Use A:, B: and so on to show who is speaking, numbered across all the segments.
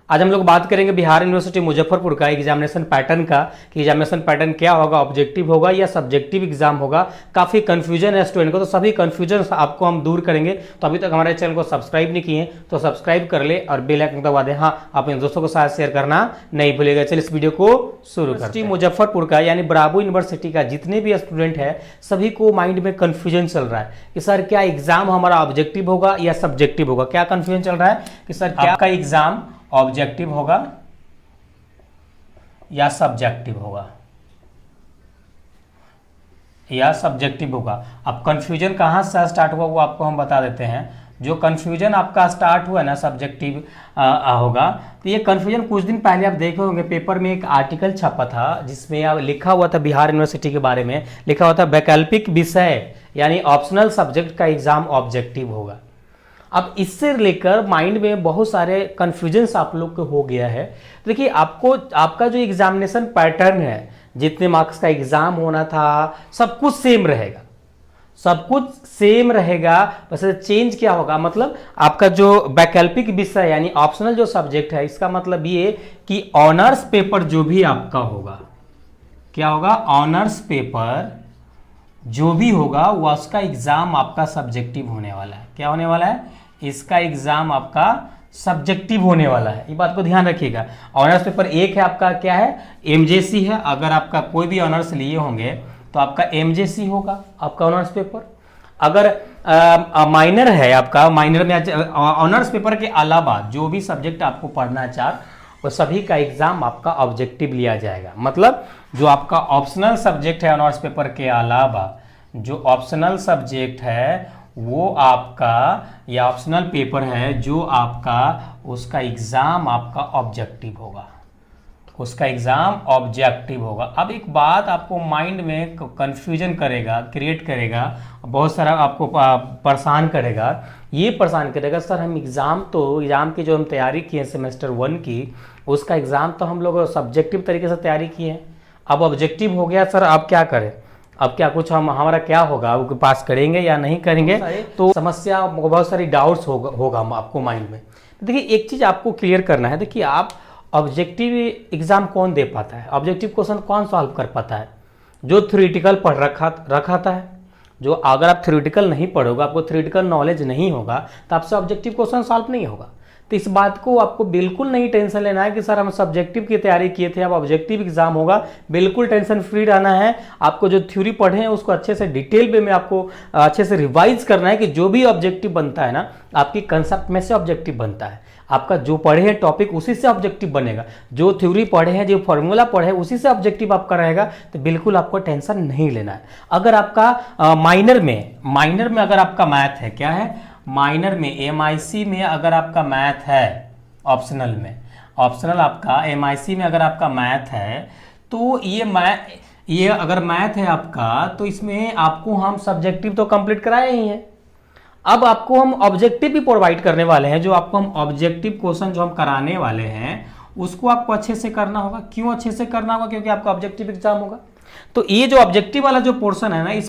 A: आज हम लोग बात करेंगे बिहार यूनिवर्सिटी मुजफ्फरपुर का एग्जामिनेशन पैटर्न का कि एग्जामिनेशन पैटर्न क्या होगा, ऑब्जेक्टिव होगा या सब्जेक्टिव एग्जाम होगा। काफ़ी कंफ्यूजन है स्टूडेंट को, तो सभी कंफ्यूजन आपको हम दूर करेंगे। तो अभी तक हमारे चैनल को सब्सक्राइब नहीं किए तो सब्सक्राइब कर ले और बेल आइकन दबा दें। हाँ, अपने दोस्तों के साथ शेयर करना नहीं भूलिएगा। चलिए इस वीडियो को शुरू करते हैं। मुजफ्फरपुर का यानी ब्रावो यूनिवर्सिटी का जितने भी स्टूडेंट है सभी को माइंड में कंफ्यूजन चल रहा है कि सर क्या एग्जाम हमारा ऑब्जेक्टिव होगा या सब्जेक्टिव होगा। क्या कंफ्यूजन चल रहा है कि सर क्या का एग्जाम ऑब्जेक्टिव होगा या सब्जेक्टिव होगा, या सब्जेक्टिव होगा। अब कंफ्यूजन कहां से स्टार्ट हुआ वो आपको हम बता देते हैं। जो कंफ्यूजन आपका स्टार्ट हुआ ना सब्जेक्टिव होगा, तो ये कंफ्यूजन कुछ दिन पहले आप देखे होंगे पेपर में एक आर्टिकल छपा था जिसमें लिखा हुआ था बिहार यूनिवर्सिटी के बारे में, लिखा हुआ था वैकल्पिक विषय यानी ऑप्शनल सब्जेक्ट का एग्जाम ऑब्जेक्टिव होगा। अब इससे लेकर माइंड में बहुत सारे कन्फ्यूजन्स आप लोग को हो गया है। देखिए आपका जो एग्जामिनेशन पैटर्न है, जितने मार्क्स का एग्जाम होना था सब कुछ सेम रहेगा, सब कुछ सेम रहेगा। वैसे चेंज क्या होगा, मतलब आपका जो वैकल्पिक विषय यानी ऑप्शनल जो सब्जेक्ट है, इसका मतलब ये कि ऑनर्स पेपर जो भी आपका होगा, क्या होगा, ऑनर्स पेपर जो भी होगा वो उसका एग्जाम आपका सब्जेक्टिव होने वाला है। क्या होने वाला है, इसका एग्जाम आपका सब्जेक्टिव होने वाला है। ये बात को ध्यान रखिएगा। ऑनर्स पेपर एक है आपका, क्या है, एमजेसी है। अगर आपका कोई भी ऑनर्स लिए होंगे तो आपका एमजेसी होगा आपका ऑनर्स पेपर। अगर माइनर है आपका, माइनर में ऑनर्स पेपर के अलावा जो भी सब्जेक्ट आपको पढ़ना चाह वो सभी का एग्जाम आपका ऑब्जेक्टिव लिया जाएगा। मतलब जो आपका ऑप्शनल सब्जेक्ट है ऑनर्स पेपर के अलावा, जो ऑप्शनल सब्जेक्ट है वो आपका, या ऑप्शनल पेपर है जो आपका, उसका एग्जाम आपका ऑब्जेक्टिव होगा, उसका एग्जाम ऑब्जेक्टिव होगा। अब एक बात आपको माइंड में कंफ्यूजन करेगा, क्रिएट करेगा, बहुत सारा आपको परेशान करेगा। ये परेशान करेगा सर हम एग्जाम की जो हम तैयारी किए सेमेस्टर 1 की, उसका एग्जाम तो हम लोग सब्जेक्टिव तरीके से तैयारी किए हैं, अब ऑब्जेक्टिव हो गया सर, अब क्या करें, अब क्या कुछ हमारा क्या होगा, वो पास करेंगे या नहीं करेंगे। तो समस्या बहुत सारी डाउट्स होगा आपको माइंड में। देखिए एक चीज़ आपको क्लियर करना है, देखिए आप ऑब्जेक्टिव एग्जाम कौन दे पाता है, ऑब्जेक्टिव क्वेश्चन कौन सॉल्व कर पाता है, जो थ्योरेटिकल पढ़ रखा था। जो अगर आप थ्योरेटिकल नहीं पढ़ोगे, आपको थ्योरेटिकल नॉलेज नहीं होगा तो आपसे ऑब्जेक्टिव क्वेश्चन सॉल्व नहीं होगा। तो इस बात को आपको बिल्कुल नहीं टेंशन लेना है कि सर हम सब्जेक्टिव की तैयारी किए थे अब ऑब्जेक्टिव एग्जाम होगा। बिल्कुल टेंशन फ्री रहना है। आपको जो थ्योरी पढ़े हैं उसको अच्छे से डिटेल वे में आपको अच्छे से रिवाइज करना है कि जो भी ऑब्जेक्टिव बनता है ना, आपकी कंसेप्ट में से ऑब्जेक्टिव बनता है। आपका जो पढ़े हैं टॉपिक उसी से ऑब्जेक्टिव बनेगा, जो थ्योरी पढ़े हैं, जो फॉर्मूला पढ़े उसी से ऑब्जेक्टिव आपका रहेगा। तो बिल्कुल आपको टेंशन नहीं लेना है। अगर आपका माइनर में अगर आपका मैथ है, क्या है, माइनर में एमआईसी में अगर आपका मैथ है, ऑप्शनल आपका एमआईसी में अगर आपका मैथ है, तो ये अगर मैथ है आपका, तो इसमें आपको हम सब्जेक्टिव तो कंप्लीट कराए ही हैं। अब आपको हम ऑब्जेक्टिव भी प्रोवाइड करने वाले हैं। जो आपको हम ऑब्जेक्टिव क्वेश्चन जो हम कराने वाले हैं उसको आपको अच्छे से करना होगा। क्यों अच्छे से करना होगा, क्योंकि आपका ऑब्जेक्टिव एग्जाम होगा। तो ये जो ऑब्जेक्टिव वाला जो पोर्शन है ना, इस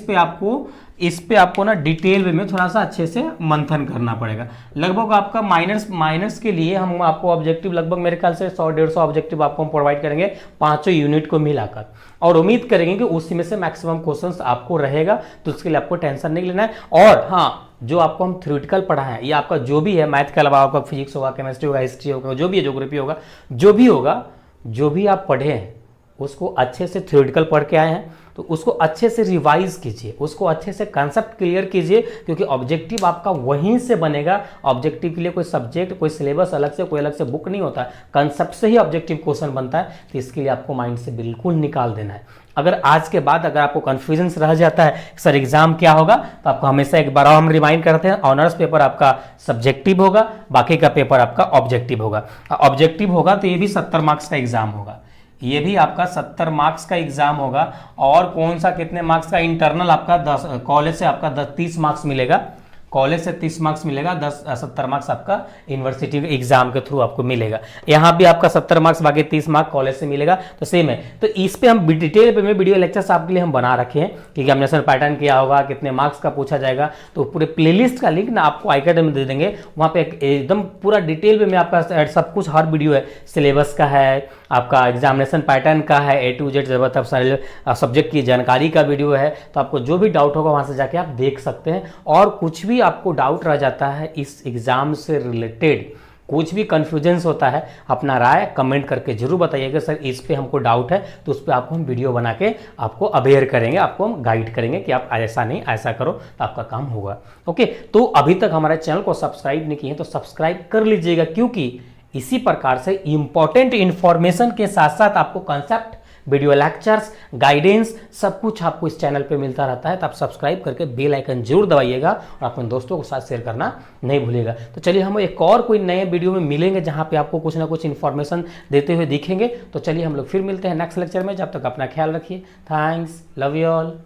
A: पे आपको ना डिटेल वे में थोड़ा सा अच्छे से मंथन करना पड़ेगा। लगभग आपका माइनर्स के लिए हम आपको ऑब्जेक्टिव लगभग मेरे ख्याल से 100-150 ऑब्जेक्टिव आपको हम प्रोवाइड करेंगे पांचों यूनिट को मिलाकर, और उम्मीद करेंगे कि उसी में से मैक्सिमम क्वेश्चंस आपको रहेगा। तो उसके लिए आपको टेंशन नहीं लेना है। और हाँ, जो आपको हम थ्योरेटिकल पढ़ा है, ये आपका जो भी है, मैथ के अलावा आपका फिजिक्स होगा, केमिस्ट्री होगा, हिस्ट्री होगा, जो भी है, ज्योग्राफी होगा, जो भी आप पढ़े हैं उसको अच्छे से थ्योरेटिकल पढ़ के आए हैं तो उसको अच्छे से रिवाइज कीजिए, उसको अच्छे से कंसेप्ट क्लियर कीजिए, क्योंकि ऑब्जेक्टिव आपका वहीं से बनेगा। ऑब्जेक्टिव के लिए कोई सब्जेक्ट, कोई सिलेबस अलग से, कोई अलग से बुक नहीं होता है, कंसेप्ट से ही ऑब्जेक्टिव क्वेश्चन बनता है। तो इसके लिए आपको माइंड से बिल्कुल निकाल देना है। अगर आज के बाद अगर आपको कन्फ्यूजन रह जाता है सर एग्जाम क्या होगा, तो आपको हमेशा एक बार हम रिमाइंड करते हैं, ऑनर्स पेपर आपका सब्जेक्टिव होगा, बाकी का पेपर आपका ऑब्जेक्टिव होगा। ऑब्जेक्टिव होगा तो ये भी 70 मार्क्स का एग्जाम होगा, ये भी आपका 70 मार्क्स का एग्जाम होगा। और कौन सा कितने मार्क्स का, इंटरनल आपका 10, कॉलेज से आपका 30 मार्क्स मिलेगा, कॉलेज से 30 मार्क्स मिलेगा, 70 मार्क्स आपका यूनिवर्सिटी एग्जाम के थ्रू आपको मिलेगा। यहाँ भी आपका 70 मार्क्स, बाकी 30 मार्क्स कॉलेज से मिलेगा, तो सेम है। तो इस पे हम डिटेल पे में वीडियो लेक्चर्स आपके लिए हम बना रखे हैं कि एग्जामिनेशन पैटर्न क्या होगा, कितने मार्क्स का पूछा जाएगा। तो पूरे प्लेलिस्ट का लिंक ना आपको आई कार्ड में दे देंगे, वहाँ पे एकदम पूरा डिटेल पे में आपका सब कुछ हर वीडियो है, सिलेबस का है, आपका एग्जामिनेशन पैटर्न का है, A to Z मतलब सारे सब्जेक्ट की जानकारी का वीडियो है। तो आपको जो भी डाउट होगा वहाँ से जाके आप देख सकते हैं। और कुछ भी आपको डाउट रह जाता है इस एग्ज़ाम से रिलेटेड, कुछ भी कन्फ्यूजन्स होता है, अपना राय कमेंट करके जरूर बताइएगा, सर इस पे हमको डाउट है, तो उस पर आपको हम वीडियो बना के आपको अवेयर करेंगे, आपको हम गाइड करेंगे कि आप ऐसा नहीं ऐसा करो तो आपका काम होगा। ओके, तो अभी तक हमारे चैनल को सब्सक्राइब नहीं किए हैं तो सब्सक्राइब कर लीजिएगा, क्योंकि इसी प्रकार से इंपॉर्टेंट इंफॉर्मेशन के साथ साथ आपको कंसेप्ट, वीडियो लेक्चर्स, गाइडेंस सब कुछ आपको इस चैनल पे मिलता रहता है। तो आप सब्सक्राइब करके बेल आइकन जरूर दबाइएगा और अपने दोस्तों के साथ शेयर करना नहीं भूलिएगा। तो चलिए हम एक और कोई नए वीडियो में मिलेंगे जहां पे आपको कुछ ना कुछ इन्फॉर्मेशन देते हुए दिखेंगे। तो चलिए हम लोग फिर मिलते हैं नेक्स्ट लेक्चर में, जब तक अपना ख्याल रखिए। Thanks, love you all.